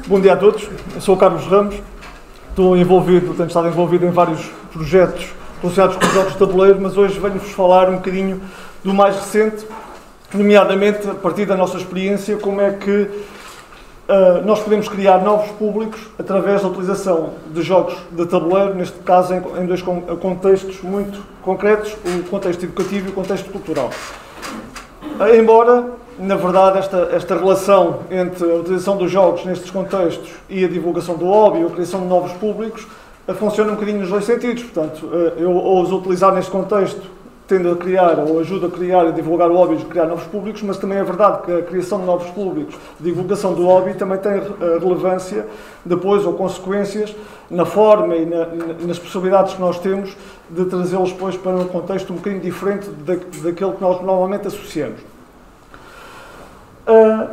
Bom dia a todos, eu sou o Carlos Ramos, tenho estado envolvido em vários projetos relacionados com os jogos de tabuleiro, mas hoje venho-vos falar um bocadinho do mais recente, nomeadamente a partir da nossa experiência, como é que nós podemos criar novos públicos através da utilização de jogos de tabuleiro, neste caso em dois contextos muito concretos, o contexto educativo e o contexto cultural. Embora, na verdade, esta relação entre a utilização dos jogos nestes contextos e a divulgação do hobby ou a criação de novos públicos funciona um bocadinho nos dois sentidos. Portanto, eu os utilizar neste contexto tendo a criar ou ajuda a criar e divulgar o hobby e a criar novos públicos, mas também é verdade que a criação de novos públicos, a divulgação do hobby também tem relevância depois ou consequências na forma e nas possibilidades que nós temos de trazê-los depois para um contexto um bocadinho diferente daquele que nós normalmente associamos.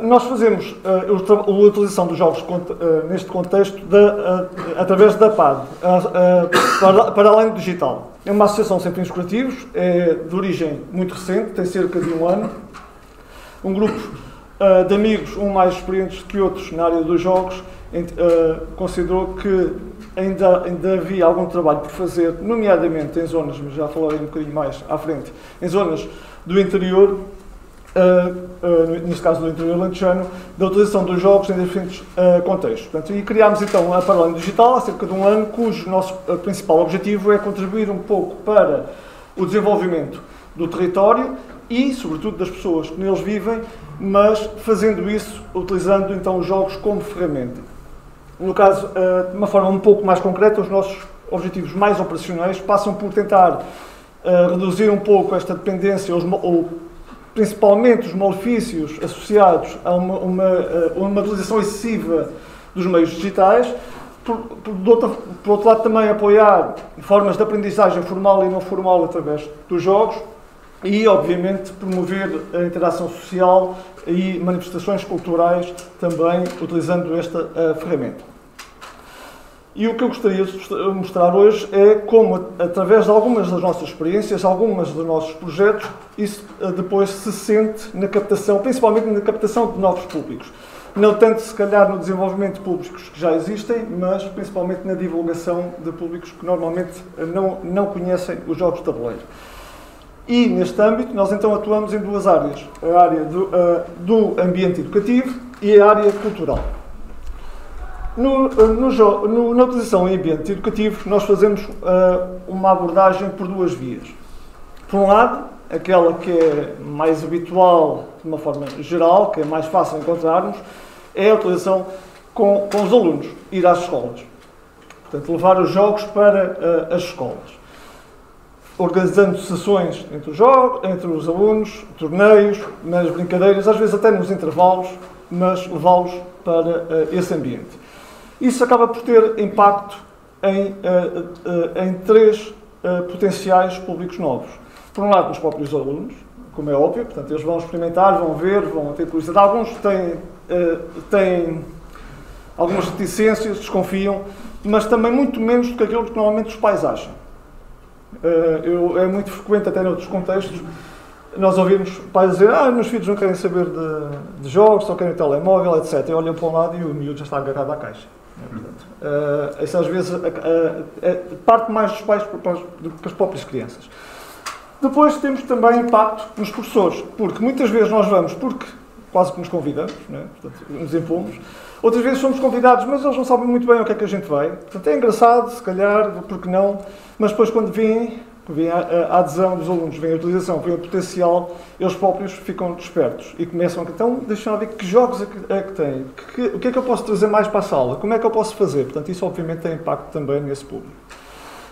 Nós fazemos a utilização dos jogos neste contexto através da PAD, para além do digital. É uma associação sem fins lucrativos, é de origem muito recente, tem cerca de um ano. Um grupo de amigos, um mais experientes que outros na área dos jogos, considerou que ainda havia algum trabalho por fazer, nomeadamente em zonas, mas já falarei um bocadinho mais à frente, em zonas do interior, neste caso do interior lentejano, da utilização dos jogos em diferentes contextos. Portanto, e criámos então a Paralelo Digital há cerca de um ano, cujo nosso principal objetivo é contribuir um pouco para o desenvolvimento do território e, sobretudo, das pessoas que neles vivem, mas fazendo isso, utilizando então os jogos como ferramenta. No caso, de uma forma um pouco mais concreta, os nossos objetivos mais operacionais passam por tentar reduzir um pouco esta dependência, principalmente os malefícios associados a uma utilização excessiva dos meios digitais, por outro lado também apoiar formas de aprendizagem formal e não formal através dos jogos e, obviamente, promover a interação social e manifestações culturais também utilizando esta ferramenta. E o que eu gostaria de mostrar hoje é como, através de algumas das nossas experiências, algumas dos nossos projetos, isso depois se sente na captação, principalmente na captação de novos públicos. Não tanto, se calhar, no desenvolvimento de públicos que já existem, mas principalmente na divulgação de públicos que normalmente não conhecem os jogos de tabuleiro. E, neste âmbito, nós então atuamos em duas áreas. A área do ambiente educativo e a área cultural. Na utilização em ambiente educativo, nós fazemos uma abordagem por duas vias. Por um lado, aquela que é mais habitual, de uma forma geral, que é mais fácil encontrarmos, é a utilização com os alunos, ir às escolas. Portanto, levar os jogos para as escolas. Organizando sessões entre os alunos, torneios, nas brincadeiras, às vezes até nos intervalos, mas levá-los para esse ambiente. Isso acaba por ter impacto em três potenciais públicos novos. Por um lado, os próprios alunos, como é óbvio, portanto, eles vão experimentar, vão ver, vão ter curiosidade. Alguns têm algumas reticências, desconfiam, mas também muito menos do que aquilo que normalmente os pais acham. É muito frequente, até noutros contextos, nós ouvimos pais dizer meus filhos não querem saber de jogos, só querem telemóvel, etc. E olham para um lado e o miúdo já está agarrado à caixa. Portanto, isso às vezes parte mais dos pais do que as próprias crianças. Depois temos também impacto nos professores, porque muitas vezes nós vamos porque quase que nos convidamos, né? Portanto, nos impomos. Outras vezes somos convidados, mas eles não sabem muito bem o que é que a gente vai. Portanto, é engraçado, se calhar, porque não, mas depois quando vem a adesão dos alunos, vem a utilização, vem o potencial, eles próprios ficam despertos e começam a então, deixa-me ver que jogos é que tem, o que é que eu posso trazer mais para a sala, como é que eu posso fazer. Portanto, isso obviamente tem impacto também nesse público.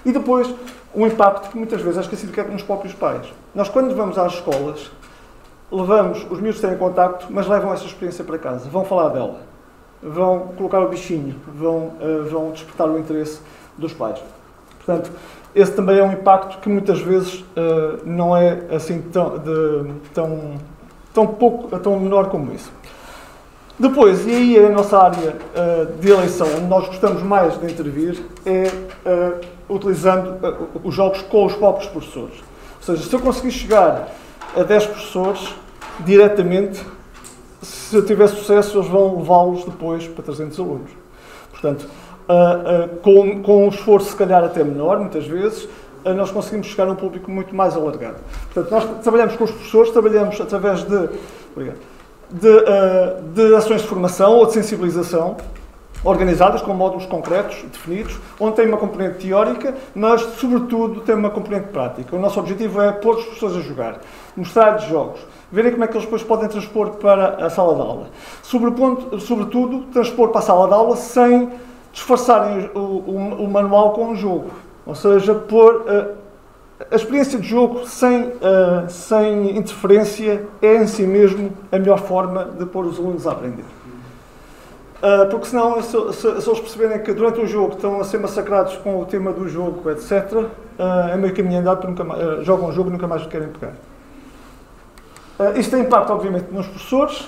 E depois, um impacto que muitas vezes é esquecido, que é nos próprios pais. Nós, quando vamos às escolas, levamos, os miúdos têm contacto, mas levam essa experiência para casa, vão falar dela, vão colocar o bichinho, vão despertar o interesse dos pais. Portanto, esse também é um impacto que muitas vezes não é assim tão menor como isso. Depois, e aí é a nossa área de eleição, onde nós gostamos mais de intervir, é utilizando os jogos com os próprios professores. Ou seja, se eu conseguir chegar a 10 professores diretamente, se tiver sucesso, eles vão levá-los depois para 300 alunos. Portanto, com um esforço, se calhar, até menor, muitas vezes, nós conseguimos chegar a um público muito mais alargado. Portanto, nós trabalhamos com os professores, trabalhamos através de ações de formação ou de sensibilização, organizadas com módulos concretos, definidos, onde tem uma componente teórica, mas, sobretudo, tem uma componente prática. O nosso objetivo é pôr os professores a jogar, mostrar-lhes jogos, verem como é que eles depois podem transpor para a sala de aula. Sobretudo, transpor para a sala de aula sem disfarçarem o manual com um jogo. Ou seja, pôr a experiência de jogo sem interferência é em si mesmo a melhor forma de pôr os alunos a aprender. Porque senão, se eles perceberem que durante o jogo estão a ser massacrados com o tema do jogo, etc., é meio caminho andado, jogam o jogo e nunca mais o querem pegar. Isto tem impacto, obviamente, nos professores,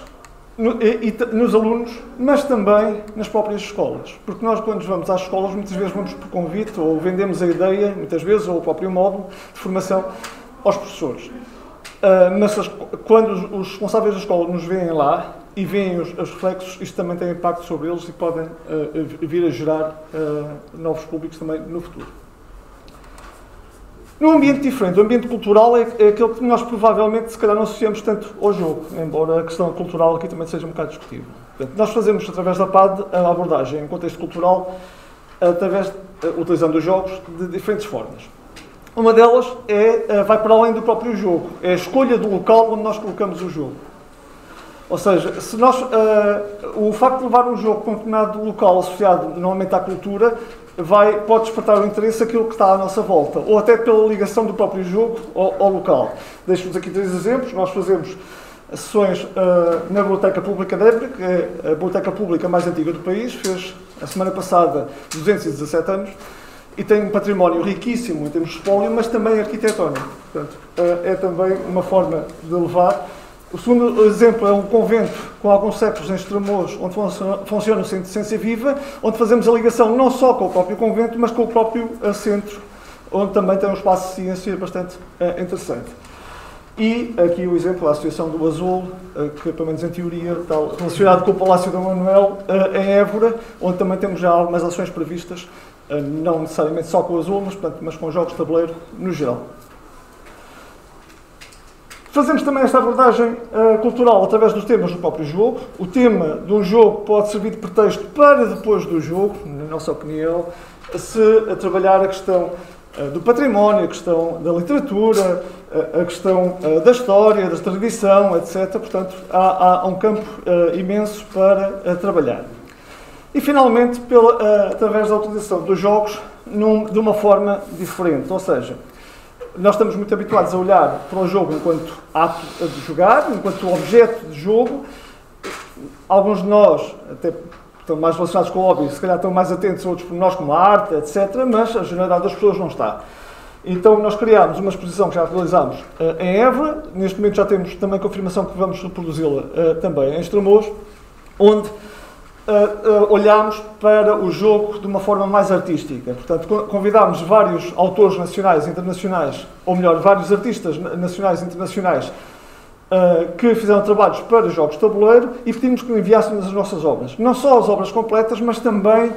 nos alunos, mas também nas próprias escolas. Porque nós, quando vamos às escolas, muitas vezes vamos por convite, ou vendemos a ideia, muitas vezes, ou o próprio módulo de formação aos professores. Mas quando os responsáveis da escola nos veem lá e veem os reflexos, isto também tem impacto sobre eles e podem vir a gerar novos públicos também no futuro. Num ambiente diferente, o ambiente cultural é aquele que nós provavelmente, se calhar, não associamos tanto ao jogo, embora a questão cultural aqui também seja um bocado discutível. Portanto, nós fazemos, através da PAD, a abordagem em contexto cultural, utilizando os jogos de diferentes formas. Uma delas vai para além do próprio jogo, é a escolha do local onde nós colocamos o jogo. Ou seja, se o facto de levar um jogo para um determinado local associado normalmente à cultura, pode despertar o interesse daquilo que está à nossa volta, ou até pela ligação do próprio jogo ao local. Deixo-vos aqui 3 exemplos. Nós fazemos sessões na Biblioteca Pública de Évora, que é a biblioteca pública mais antiga do país, fez a semana passada 217 anos, e tem um património riquíssimo em termos de espólio, mas também arquitetónico. Portanto, é também uma forma de levar. O segundo exemplo é um convento com alguns séculos em Estremoz, onde funciona o Centro de Ciência Viva, onde fazemos a ligação não só com o próprio convento, mas com o próprio centro, onde também tem um espaço de ciência bastante interessante. E aqui o exemplo, a Associação do Azul, que pelo menos em teoria está relacionado com o Palácio Dom Manuel, em Évora, onde também temos já algumas ações previstas, não necessariamente só com o Azul, mas com jogos de tabuleiro no geral. Fazemos também esta abordagem cultural através dos temas do próprio jogo. O tema de um jogo pode servir de pretexto para depois do jogo, na nossa opinião, se trabalhar a questão do património, a questão da literatura, a questão da história, da tradição, etc. Portanto, há um campo imenso para trabalhar. E, finalmente, através da utilização dos jogos de uma forma diferente, ou seja, nós estamos muito habituados a olhar para o jogo enquanto ato de jogar, enquanto objeto de jogo. Alguns de nós, até estão mais relacionados com o hobby, se calhar estão mais atentos a outros por nós, como a arte, etc., mas a generalidade das pessoas não está. Então nós criámos uma exposição que já realizámos em Évora, neste momento já temos também confirmação que vamos reproduzi-la também em Estremoz, onde olhámos para o jogo de uma forma mais artística. Portanto, convidámos vários autores nacionais e internacionais, ou melhor, vários artistas nacionais e internacionais que fizeram trabalhos para jogos de tabuleiro e pedimos que enviassem as nossas obras. Não só as obras completas, mas também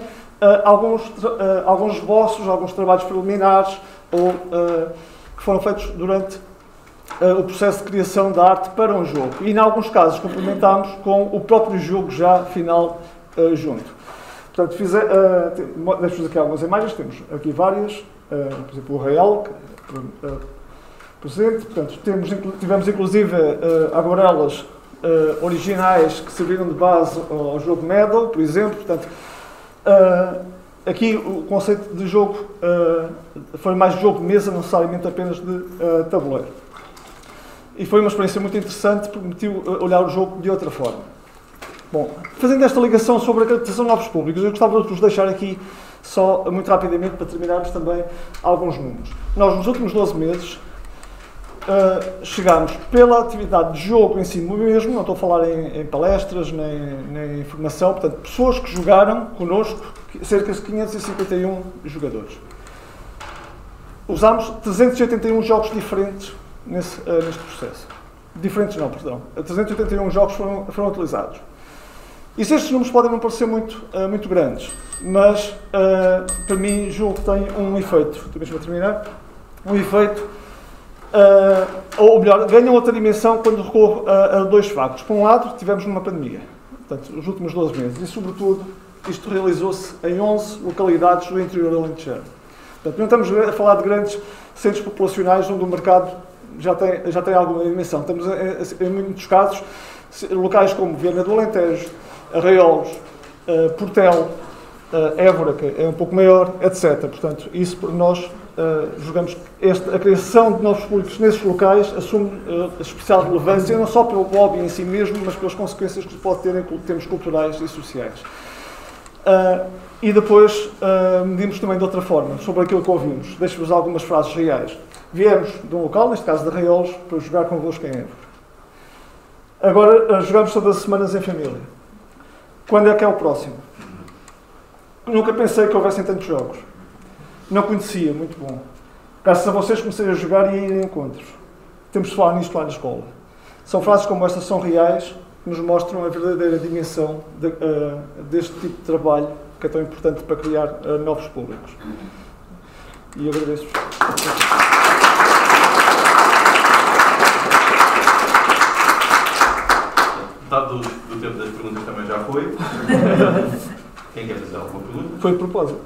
alguns esboços, alguns trabalhos preliminares que foram feitos durante o processo de criação da arte para um jogo. E, em alguns casos, complementámos com o próprio jogo já final junto. Portanto, deixo-vos aqui algumas imagens, temos aqui várias, por exemplo, o Real, presente. Portanto, tivemos inclusive aguarelas originais que serviram de base ao jogo Medal, por exemplo. Portanto, aqui o conceito de jogo foi mais de jogo de mesa, não necessariamente apenas de tabuleiro. E foi uma experiência muito interessante, permitiu olhar o jogo de outra forma. Bom, fazendo esta ligação sobre a captação de novos públicos, eu gostava de vos deixar aqui, só muito rapidamente, para terminarmos também, alguns números. Nós, nos últimos 12 meses, chegámos pela atividade de jogo em si mesmo, não estou a falar em palestras, nem em formação, portanto, pessoas que jogaram connosco, cerca de 551 jogadores. Usámos 381 jogos diferentes neste processo. diferentes não, perdão. 381 jogos foram utilizados. E estes números podem não parecer muito grandes, mas para mim julgo que tem um efeito, estou mesmo a terminar, um efeito, ou melhor, ganha outra dimensão quando recorro a dois factos. Por um lado, tivemos uma pandemia, portanto, os últimos 12 meses, e sobretudo, isto realizou-se em 11 localidades do interior do Alentejano. Portanto, não estamos a falar de grandes centros populacionais onde o mercado já tem alguma dimensão. Estamos, em muitos casos, locais como Viana do Alentejo, Arraiolos, Portel, Évora, que é um pouco maior, etc. Portanto, isso por nós julgamos que a criação de novos públicos nesses locais assume especial relevância, não só pelo hobby em si mesmo, mas pelas consequências que pode ter em termos culturais e sociais. E depois medimos também de outra forma, sobre aquilo que ouvimos. Deixo-vos algumas frases reais. Viemos de um local, neste caso de Arraiolos, para jogar convosco em Évora. Agora jogamos todas as semanas em família. Quando é que é o próximo? Nunca pensei que houvessem tantos jogos. Não conhecia, muito bom. Graças a vocês comecei a jogar e a ir a encontros. Temos de falar nisto lá na escola. São frases como estas, são reais, que nos mostram a verdadeira dimensão deste tipo de trabalho, que é tão importante para criar novos públicos. E agradeço-vos. Metade do tempo das perguntas também já foi. Quem quer fazer alguma pergunta? Foi de propósito.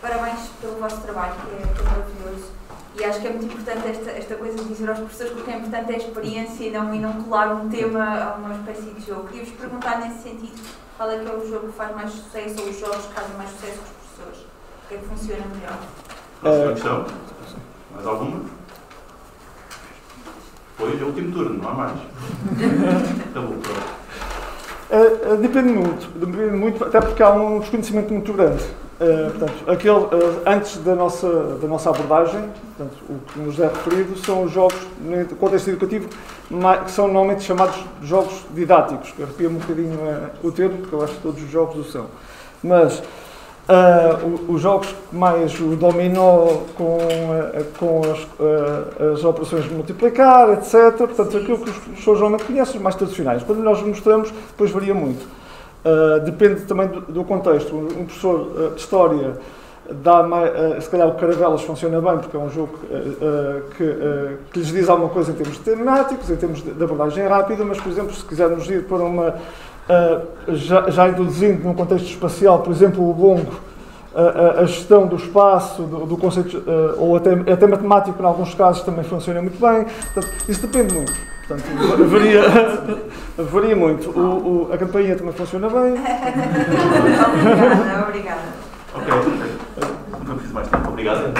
Parabéns pelo vosso trabalho, que é maravilhoso. E acho que é muito importante esta coisa de dizer aos professores porque é importante a experiência e não colar um tema a uma espécie de jogo. Queria-vos perguntar nesse sentido, qual é que é o jogo que faz mais sucesso ou os jogos que fazem mais sucesso com os professores? O que é que funciona melhor? Próxima questão. Mais alguma? Pois é o último turno, não há mais. Está bom, pronto. Depende muito, até porque há um desconhecimento muito grande. Portanto, antes da nossa abordagem, portanto, o que nos é referido são os jogos, no contexto educativo, que são normalmente chamados jogos didáticos, que arrepia-me um bocadinho o termo, porque eu acho que todos os jogos o são. Mas os jogos mais o dominó com as operações de multiplicar, etc. Portanto, aquilo que os professores normalmente conhecem, os mais tradicionais. Quando nós mostramos, depois varia muito. Depende também do contexto. Um professor de História dá mais, se calhar o Caravelas funciona bem, porque é um jogo que lhes diz alguma coisa em termos temáticos, em termos de abordagem rápida, mas, por exemplo, se quisermos ir para uma... já introduzindo num contexto espacial, por exemplo, o longo, a gestão do espaço, do conceito, ou até matemático, em alguns casos, também funciona muito bem. Portanto, isso depende muito. Portanto, varia muito. A campainha também funciona bem. Obrigada. Ok. Não preciso mais tempo. Obrigado.